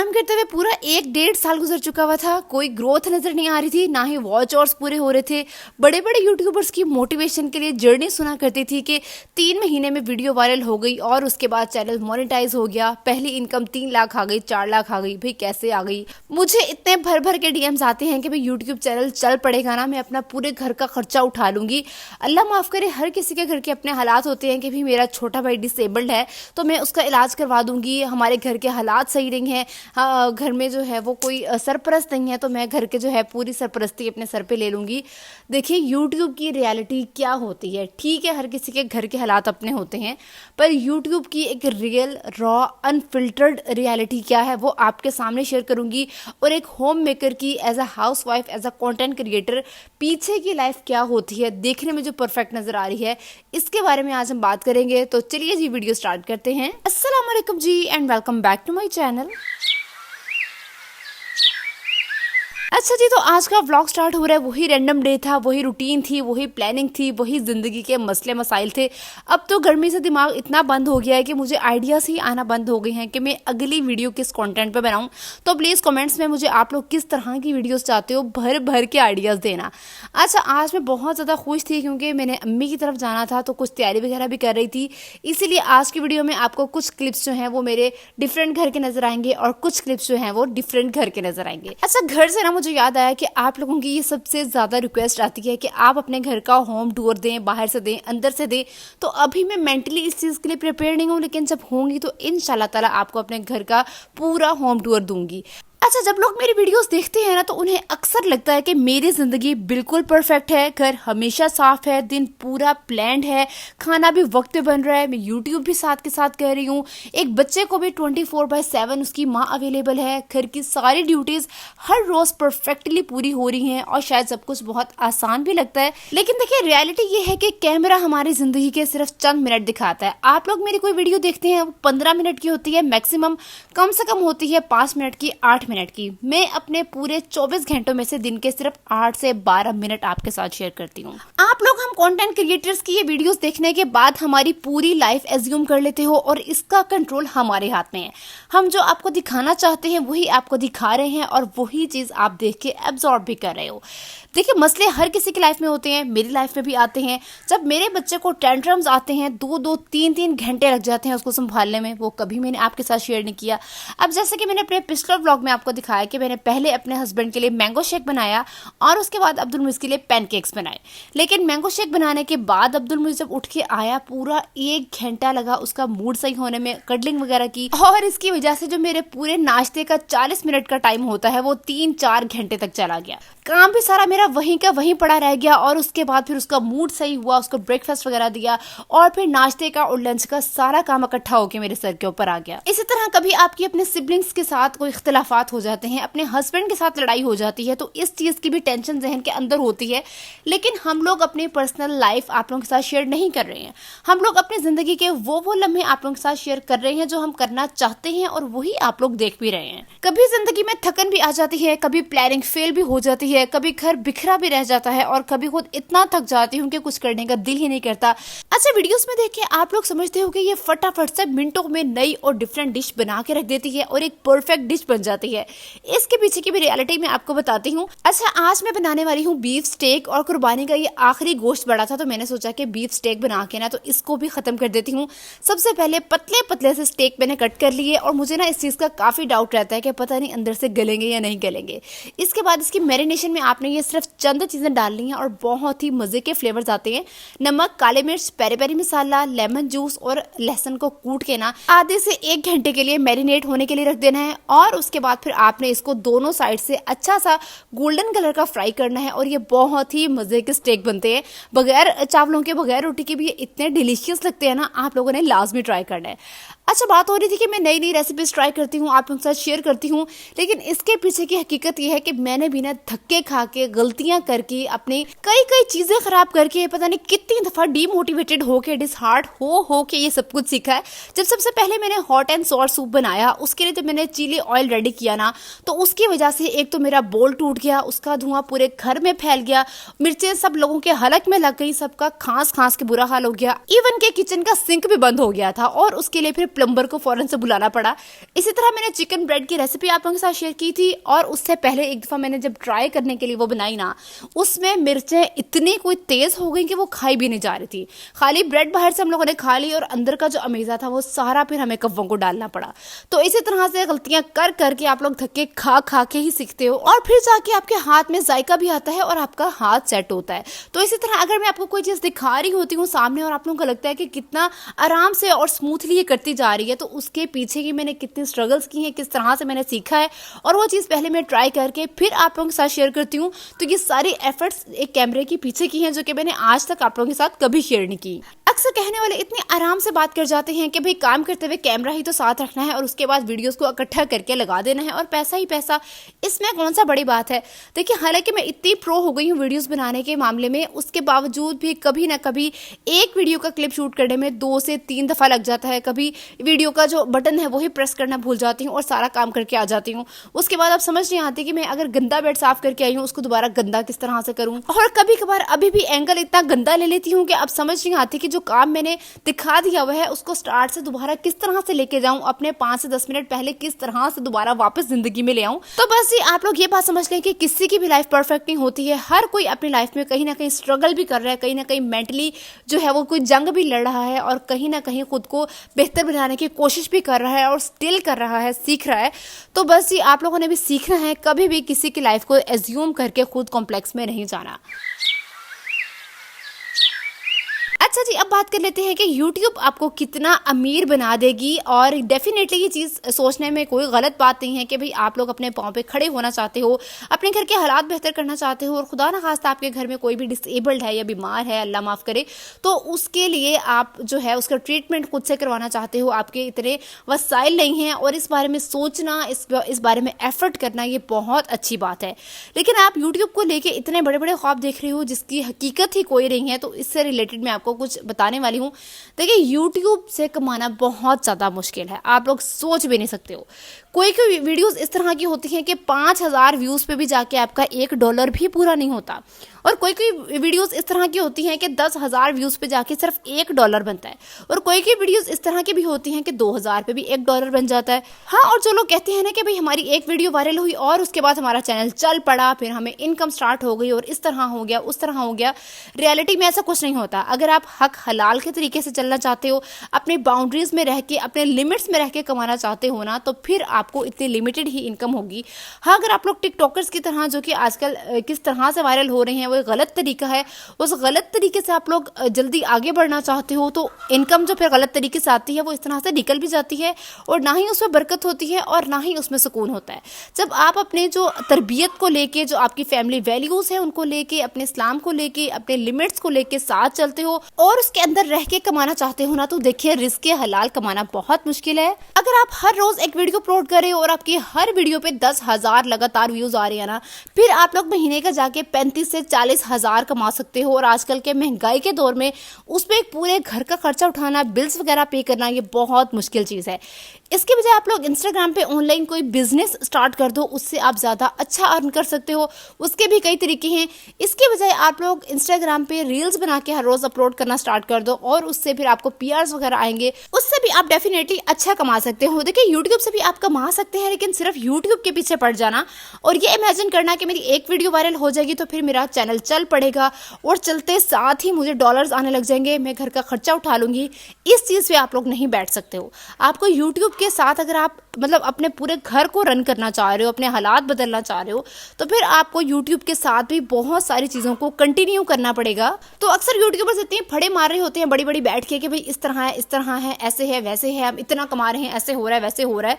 काम करते हुए पूरा 1-1.5 साल गुजर चुका हुआ था। कोई ग्रोथ नजर नहीं आ रही थी, ना ही वॉच आवर्स पूरे हो रहे थे। बड़े बड़े यूट्यूबर्स की मोटिवेशन के लिए जर्नी सुना करती थी कि 3 महीने में वीडियो वायरल हो गई और उसके बाद चैनल मोनेटाइज हो गया, पहली इनकम 3 लाख आ गई, 4 लाख आ गई। भाई कैसे आ गई? मुझे इतने भर भर के डीएम्स आते हैं कि भाई यूट्यूब चैनल चल पड़ेगा ना, मैं अपना पूरे घर का खर्चा उठा लूंगी। अल्लाह माफ करे, हर किसी के घर के अपने हालात होते हैं कि भाई मेरा छोटा भाई डिसेबल्ड है तो मैं उसका इलाज करवा दूंगी, हमारे घर के हालात सही नहीं है, घर में जो है वो कोई सरपरस्त नहीं है तो मैं घर के जो है पूरी सरपरस्ती अपने सर पे ले लूंगी। देखिए यूट्यूब की रियलिटी क्या होती है। ठीक है, हर किसी के घर के हालात अपने होते हैं, पर यूट्यूब की एक रियल रॉ अनफिल्टर्ड रियलिटी क्या है वो आपके सामने शेयर करूंगी। और एक होम मेकर की as a housewife, as a content creator पीछे की लाइफ क्या होती है, देखने में जो परफेक्ट नजर आ रही है, इसके बारे में आज हम बात करेंगे। तो चलिए जी वीडियो स्टार्ट करते हैं। अस्सलाम वालेकुम जी and welcome back to my channel. अच्छा जी, तो आज का व्लॉग स्टार्ट हो रहा है। वही रैंडम डे था, वही रूटीन थी, वही प्लानिंग थी, वही जिंदगी के मसले मसाइल थे। अब तो गर्मी से दिमाग इतना बंद हो गया है कि मुझे आइडियाज ही आना बंद हो गए हैं कि मैं अगली वीडियो किस कंटेंट पे बनाऊं। तो प्लीज़ कमेंट्स में मुझे आप लोग किस तरह की वीडियोस चाहते हो, भर भर के आइडियाज़ देना। अच्छा, आज मैं बहुत ज़्यादा खुश थी क्योंकि मैंने अम्मी की तरफ जाना था तो कुछ तैयारी वगैरह भी कर रही थी। इसीलिए आज की वीडियो में आपको कुछ क्लिप्स जो हैं वो मेरे डिफरेंट घर के नजर आएंगे और कुछ क्लिप्स जो हैं वो डिफरेंट घर के नजर आएंगे। अच्छा, घर से ना मुझे याद आया कि आप लोगों की ये सबसे ज्यादा रिक्वेस्ट आती है कि आप अपने घर का होम टूर दें, बाहर से दें, अंदर से दें। तो अभी मैं मेंटली इस चीज के लिए प्रिपेयर नहीं हूँ, लेकिन जब होंगी तो इंशाल्लाह ताला आपको अपने घर का पूरा होम टूर दूंगी। अच्छा, जब लोग मेरी वीडियोस देखते हैं ना तो उन्हें अक्सर लगता है कि मेरी जिंदगी बिल्कुल परफेक्ट है, घर हमेशा साफ है, दिन पूरा प्लान्ड है, खाना भी वक्त पे बन रहा है, मैं यूट्यूब भी साथ के साथ कर रही हूँ, एक बच्चे को भी 24/7 उसकी माँ अवेलेबल है, घर की सारी ड्यूटीज हर रोज परफेक्टली पूरी हो रही हैं और शायद सब कुछ बहुत आसान भी लगता है। लेकिन देखिए रियलिटी ये है कि कैमरा हमारी जिंदगी के सिर्फ चंद मिनट दिखाता है। आप लोग मेरी कोई वीडियो देखते हैं वो 15 मिनट की होती है मैक्सिमम, कम से कम होती है 5 मिनट की, 8 मिनट की। मैं अपने पूरे 24 घंटों में से दिन के सिर्फ 8 से 12 मिनट आपके साथ शेयर करती हूँ। आप लोग हम कंटेंट क्रिएटर्स की ये वीडियोस देखने के बाद हमारी पूरी लाइफ एज्यूम कर लेते हो और इसका कंट्रोल हमारे हाथ में है। हम जो आपको दिखाना चाहते हैं वही आपको दिखा रहे हैं और वही चीज आप देख के एब्जॉर्ब भी कर रहे हो। देखिए मसले हर किसी की लाइफ में होते हैं, मेरी लाइफ में भी आते हैं। जब मेरे बच्चे को टेंट्रम्स आते हैं, 2-2, 3-3 घंटे लग जाते हैं उसको संभालने में, वो कभी मैंने आपके साथ शेयर नहीं किया। अब जैसे कि मैंने अपने पिछले व्लॉग में आपको दिखाया कि मैंने पहले अपने हस्बैंड के लिए मैंगो शेक बनाया और उसके बाद अब्दुल मुइज़ के लिए पैनकेक्स बनाए। लेकिन मैंगो शेक बनाने के बाद अब्दुल मुइज़ जब उठ के आया, पूरा 1 घंटा लगा उसका मूड सही होने में, कडलिंग वगैरह की, और इसकी वजह से जो मेरे पूरे नाश्ते का 40 मिनट का टाइम होता है वो 3-4 घंटे तक चला गया। काम भी सारा मेरा वहीं का वहीं पड़ा रह गया और उसके बाद फिर उसका मूड सही हुआ, उसको ब्रेकफास्ट वगैरह दिया और फिर नाश्ते का और लंच का सारा काम इकट्ठा होकर मेरे सर के ऊपर आ गया। इसी तरह कभी आपकी अपने सिबलिंग्स के साथ कोई इख्तिलाफात हो जाते हैं, अपने हस्बैंड के साथ लड़ाई हो जाती है, तो इस चीज की भी टेंशन जहन के अंदर होती है। लेकिन हम लोग अपनी पर्सनल लाइफ आप लोगों के साथ शेयर नहीं कर रहे हैं। हम लोग अपनी जिंदगी के वो लम्हे आप लोगों के साथ शेयर कर रहे हैं जो हम करना चाहते हैं और वही आप लोग देख भी रहे हैं। कभी जिंदगी में थकन भी आ जाती है, कभी प्लानिंग फेल भी हो जाती है, कभी घर बिखरा भी रह जाता है और कभी खुद इतना थक जाती हूँ कि कुछ करने का दिल ही नहीं करता। अच्छा, वीडियोस में देख के आप लोग समझते हो कि ये फटाफट से मिनटों में नई और डिफरेंट डिश बना के रख देती है और एक परफेक्ट डिश बन जाती है। इसके पीछे की भी रियलिटी मैं आपको बताती हूँ। अच्छा, आज मैं बनाने वाली हूँ बीफ स्टेक और कुर्बानी का ये आखिरी गोश्त बड़ा था तो मैंने सोचा कि बीफ स्टेक बना के ना तो इसको भी खत्म कर देती हूँ। सबसे पहले पतले पतले से स्टेक मैंने कट कर लिए और मुझे ना इस चीज का काफी डाउट रहता है कि पता नहीं अंदर से गलेंगे या नहीं गलेंगे। इसके बाद इसकी मैरिनेशन में आपने ये सिर्फ चंद चीजें डालनी है और बहुत ही मजे के फ्लेवर्स आते हैं। नमक, काले मिर्च, पेरी पेरी मसाला, लेमन जूस और लहसुन को कूट के ना आधे से 1 घंटे के लिए मैरिनेट होने के लिए रख देना है और उसके बाद फिर आपने इसको दोनों साइड से अच्छा सा गोल्डन कलर का फ्राई करना है और ये बहुत ही मजे के स्टेक बनते हैं। बगैर चावलों के, बगैर रोटी के भी ये इतने डिलीशियस लगते हैं ना, आप लोगों ने लाजमी ट्राई करना है। अच्छा, बात हो रही थी कि मैं नई नई रेसिपीज ट्राई करती हूँ, आप लोगों के साथ शेयर करती हूँ, लेकिन इसके पीछे की हकीकत ये है कि मैंने भी ना धक्के खा के, गलतियां करके, अपने कई चीजें खराब करके, पता नहीं कितनी दफा डीमोटिवेटेड होके, डिसहार्ट हो के ये सब कुछ सीखा है। जब सबसे पहले मैंने हॉट एंड सॉर सूप बनाया, उसके लिए जब मैंने चिली ऑयल रेडी किया ना तो उसकी वजह से एक तो मेरा बोल टूट गया, उसका धुआं पूरे घर में फैल गया, मिर्चें सब लोगों के हलक में लग गई, सबका खांस खांस के बुरा हाल हो गया, इवन के किचन का सिंक भी बंद हो गया था और उसके लिए फिर प्लम्बर को फौरन से बुलाना पड़ा। इसी तरह मैंने चिकन ब्रेड की रेसिपी आप लोगों के साथ शेयर की थी, और उससे पहले एक दफ़ा मैंने जब ट्राई करने के लिए वो बनाई ना, उसमें मिर्चें इतनी कोई तेज़ हो गई कि वो खाई भी नहीं जा रही थी। खाली ब्रेड बाहर से हम लोगों ने खा ली और अंदर का जो अमेज़ा था वो सारा फिर हमें कव्वों को डालना पड़ा। तो इसी तरह से गलतियां कर करके आप लोग धक्के खा खा के ही सीखते हो, और फिर जाके आपके हाथ में जायका भी आता है और आपका हाथ सेट होता है। तो इसी तरह अगर मैं आपको कोई चीज़ दिखा रही होती हूँ सामने और आप लोगों को लगता है कि कितना आराम से और स्मूथली ये करती जा रही है, तो उसके पीछे की मैंने कितनी स्ट्रगल्स की हैं, किस तरह से मैंने सीखा है, और वो चीज़ पहले मैं ट्राई करके फिर आप लोगों के साथ शेयर करती हूँ। तो ये सारी एफर्ट्स एक कैमरे के पीछे की हैं जो कि मैंने आज तक आप लोगों के साथ कभी शेयर नहीं की। अक्सर कहने वाले इतने आराम से बात कर जाते हैं कि भाई काम करते हुए कैमरा ही तो साथ रखना है और उसके बाद वीडियोस को इकट्ठा करके लगा देना है और पैसा ही पैसा, इसमें कौन सा बड़ी बात है। देखिए, हालांकि मैं इतनी प्रो हो गई हूँ वीडियोस बनाने के मामले में, उसके बावजूद भी कभी ना कभी एक वीडियो का क्लिप शूट करने में 2 से 3 दफ़ा लग जाता है। कभी वीडियो का जो बटन है वही प्रेस करना भूल जाती हूँ और सारा काम करके आ जाती हूँ। उसके बाद अब समझ नहीं आती कि मैं अगर गंदा बेड साफ करके आई हूँ उसको दोबारा गंदा किस तरह से करूँ, और कभी कभार अभी भी एंगल इतना गंदा ले लेती हूँ कि अब समझ नहीं आती कि जो काम मैंने दिखा दिया हुआ है उसको स्टार्ट से दोबारा किस तरह से लेके जाऊं, अपने 5 से 10 मिनट पहले किस तरह से दोबारा वापस जिंदगी में ले आऊं। तो बस ये आप लोग ये बात समझ लें कि किसी की भी लाइफ परफेक्ट नहीं होती है। हर कोई अपनी लाइफ में कहीं ना कहीं स्ट्रगल भी कर रहा है, कहीं ना कहीं मेंटली जो है वो कोई जंग भी लड़ रहा है, और कहीं ना कहीं खुद को बेहतर बनाने की कोशिश भी कर रहा है, और स्टिल कर रहा है, सीख रहा है। तो बस ये आप लोगों ने भी सीखना है, कभी भी किसी की लाइफ को एज्यूम करके खुद कॉम्प्लेक्स में नहीं जाना। अच्छा जी, अब बात कर लेते हैं कि YouTube आपको कितना अमीर बना देगी। और डेफिनेटली ये चीज़ सोचने में कोई गलत बात नहीं है कि भाई आप लोग अपने पाँव पे खड़े होना चाहते हो, अपने घर के हालात बेहतर करना चाहते हो, और खुदा ना खास्ता आपके घर में कोई भी डिसेबल्ड है या बीमार है, अल्लाह माफ़ करे, तो उसके लिए आप जो है उसका ट्रीटमेंट खुद से करवाना चाहते हो। आपके इतने वसाइल नहीं हैं, और इस बारे में सोचना, इस बारे में एफर्ट करना, ये बहुत अच्छी बात है। लेकिन आप यूट्यूब को लेके इतने बड़े बड़े ख्वाब देख रहे हो जिसकी हकीकत ही कोई नहीं है। तो इससे रिलेटेड मैं आपको कुछ बताने वाली हूँ। देखिए, यूट्यूब से कमाना बहुत ज़्यादा मुश्किल है, आप लोग सोच भी नहीं सकते हो। कोई कोई वीडियोस इस तरह की होती हैं कि 5000 व्यूज़ पे भी जाके आपका $1 भी पूरा नहीं होता, और कोई कोई वीडियोस इस तरह की होती हैं कि 10,000 व्यूज़ पे जाके सिर्फ $1 बनता है, और कोई कोई वीडियोस इस तरह की भी होती हैं कि 2000 पे भी $1 बन जाता है। हाँ, और जो लोग कहते हैं ना कि भाई हमारी एक वीडियो वायरल हुई और उसके बाद हमारा चैनल चल पड़ा, फिर हमें इनकम स्टार्ट हो गई और इस तरह हो गया, उस तरह हो गया, रियलिटी में ऐसा कुछ नहीं होता। अगर आप हक हलाल के तरीके से चलना चाहते हो, अपने बाउंड्रीज में रह के, अपने लिमिट्स में रह के कमाना चाहते हो ना, तो फिर आपको इतनी लिमिटेड ही इनकम होगी। हाँ, अगर आप लोग टिकटॉकर्स की तरह, जो कि आजकल किस तरह से वायरल हो रहे हैं, वो एक गलत तरीका है, उस गलत तरीके से आप लोग जल्दी आगे बढ़ना चाहते हो, तो इनकम जो फिर गलत तरीके से आती है वो इस तरह से निकल भी जाती है, और ना ही उसमें बरकत होती है और ना ही उसमें सुकून होता है। जब आप अपने जो तरबियत को लेके, जो आपकी फैमिली वैल्यूज़ हैं उनको लेके, अपने इस्लाम को लेके, अपने लिमिट्स को लेके साथ चलते हो और उसके अंदर रह के कमाना चाहते हो ना, तो देखिए रिस्क हलाल कमाना बहुत मुश्किल है। अगर आप हर रोज एक वीडियो अपलोड करें और आपकी हर वीडियो पे 10,000 लगातार व्यूज आ रहे हैं ना, फिर आप लोग महीने का जाके 35 से 40 हज़ार कमा सकते हो। और आजकल के महंगाई के दौर में उसमें एक पूरे घर का खर्चा उठाना, बिल्स वगैरह पे करना, ये बहुत मुश्किल चीज़ है। इसके बजाय आप लोग इंस्टाग्राम पे ऑनलाइन कोई बिजनेस स्टार्ट कर दो, उससे आप ज़्यादा अच्छा अर्न कर सकते हो। उसके भी कई तरीके हैं। इसके बजाय आप लोग इंस्टाग्राम पे रील्स बना के हर रोज़ अपलोड करना स्टार्ट कर दो, और उससे फिर आपको पीआर्स वगैरह आएंगे, उससे भी आप डेफिनेटली अच्छा कमा सकते हो। देखिए, यूट्यूब से भी आप कमा सकते हैं, लेकिन सिर्फ यूट्यूब के पीछे पड़ जाना और ये इमेजिन करना कि मेरी एक वीडियो वायरल हो जाएगी तो फिर मेरा चैनल चल पड़ेगा और चलते साथ ही मुझे डॉलर्स आने लग जाएंगे, मैं घर का खर्चा उठा लूँगी, इस चीज़ पे आप लोग नहीं बैठ सकते हो। आपको यूट्यूब के साथ अगर आप मतलब अपने पूरे घर को रन करना चाह रहे हो, अपने हालात बदलना चाह रहे हो, तो फिर आपको यूट्यूब के साथ भी बहुत सारी चीज़ों को कंटिन्यू करना पड़ेगा। तो अक्सर यूट्यूबर्स इतने फड़े मार रहे होते हैं बड़ी बड़ी बैठ के कि भाई इस तरह है, इस तरह है, ऐसे है, वैसे है, हम इतना कमा रहे हैं, ऐसे हो रहा है, वैसे हो रहा है,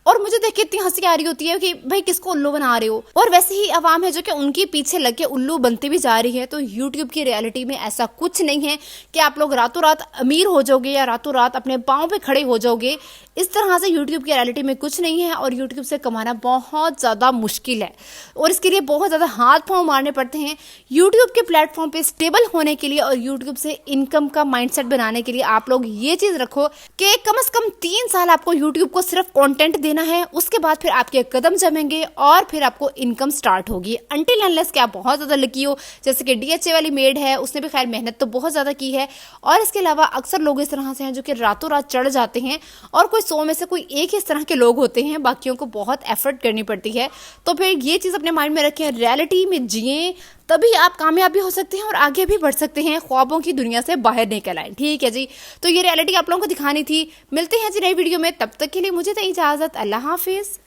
और मुझे देख के इतनी हंसी आ रही होती है कि भाई किसको उल्लू बना रहे हो। और वैसे ही आवाम है जो कि उनके पीछे लग के उल्लू बनती भी जा रही है। तो यूट्यूब की रियलिटी में ऐसा कुछ नहीं है कि आप लोग रातों रात अमीर हो जाओगे या रातों रात अपने पाँव पे खड़े हो जाओगे। इस तरह से यूट्यूब की रियलिटी में कुछ नहीं है, और यूट्यूब से कमाना बहुत ज़्यादा मुश्किल है और इसके लिए बहुत ज़्यादा हाथ पाँव मारने पड़ते हैं। यूट्यूब के प्लेटफॉर्म पे स्टेबल होने के लिए और यूट्यूब से इनकम का माइंडसेट बनाने के लिए आप लोग ये चीज़ रखो कि कम से कम 3 साल आपको यूट्यूब को सिर्फ कॉन्टेंट देना है, उसके बाद फिर आपके कदम जमेंगे और फिर आपको इनकम स्टार्ट होगी। अनटिल अनलेस कि आप बहुत ज़्यादा लकी हो, जैसे कि डीएचए वाली मेड है, उसने भी खैर मेहनत तो बहुत ज़्यादा की है। और इसके अलावा अक्सर लोग इस तरह से हैं जो कि रातों रात चढ़ जाते हैं, और कोई 100 में से कोई एक ही इस तरह के लोग होते हैं, बाकियों को बहुत एफर्ट करनी पड़ती है। तो फिर ये चीज़ अपने माइंड में रखें, रियलिटी में जिए, तभी आप कामयाब भी हो सकते हैं और आगे भी बढ़ सकते हैं, ख्वाबों की दुनिया से बाहर निकल आए। ठीक है जी, तो ये रियलिटी आप लोगों को दिखानी थी। मिलते हैं जी नई वीडियो में, तब तक के लिए मुझे तो इजाज़त, अल्लाह हाफिज़।